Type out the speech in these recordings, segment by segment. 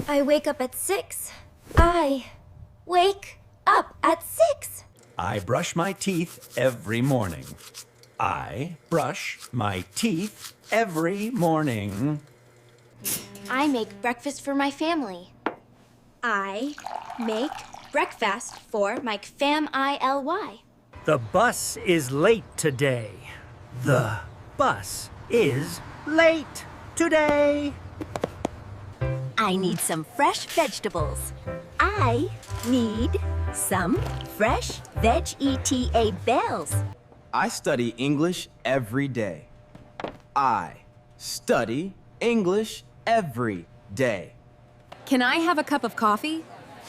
I wake up at 6. I wake up at 6. I brush my teeth every morning. I brush my teeth every morning. I make breakfast for my family. I make breakfast for my family. The bus is late today. The bus is late today. I need some fresh vegetables. I need some fresh vegetables. I study English every day. I study English every day. Can I have a cup of coffee?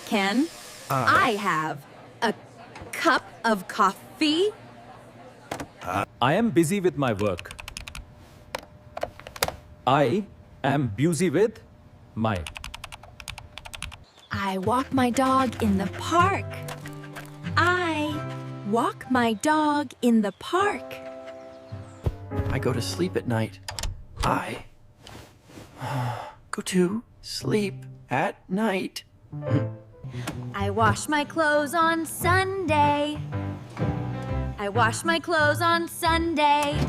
Can I have a cup of coffee? I am busy with my work. I am busy with my... I walk my dog in the park. I walk my dog in the park. I go to sleep at night. I go to sleep at night. I wash my clothes on Sunday. I wash my clothes on Sunday.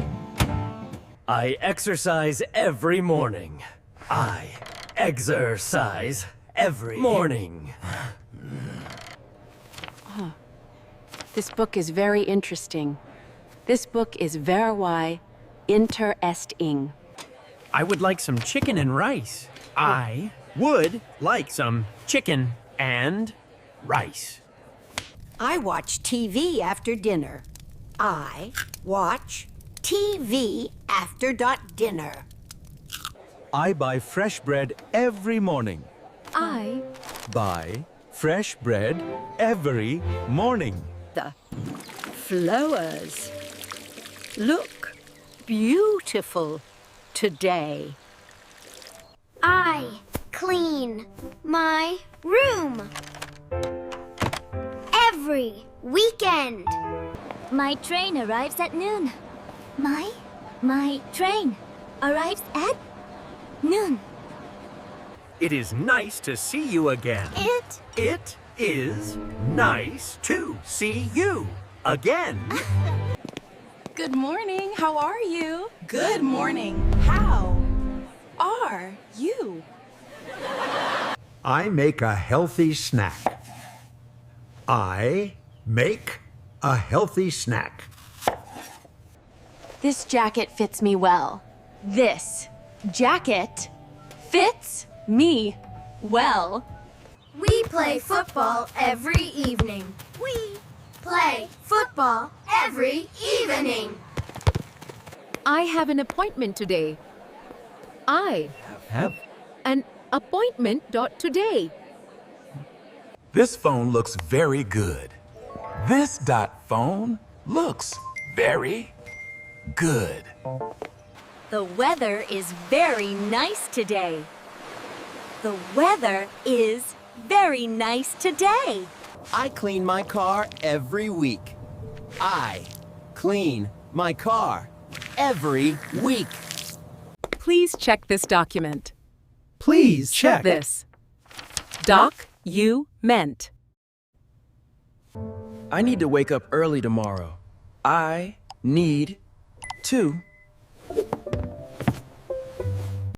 I exercise every morning. I exercise every morning. This book is very interesting. This book is very interesting. I would like some chicken and rice. I would like some chicken and rice. I watch TV after dinner. I watch TV after dinner. I buy fresh bread every morning. I Buy fresh bread every morning. The flowers look beautiful today. I clean my room every weekend. My train arrives at noon. My train arrives at noon. It is nice to see you again. It is nice to see you again. Good morning. How are you? Good morning. How are you? I make a healthy snack. I make a healthy snack. This jacket fits me well. This jacket fits me well. We play football every evening. We play football every evening. I have an appointment today. I Have an appointment today. This phone looks very good. This phone looks very good. The weather is very nice today. The weather is very nice today. I clean my car every week. I clean my car every week. Please check this document. Please check This. Document. I need to wake up early tomorrow. I need to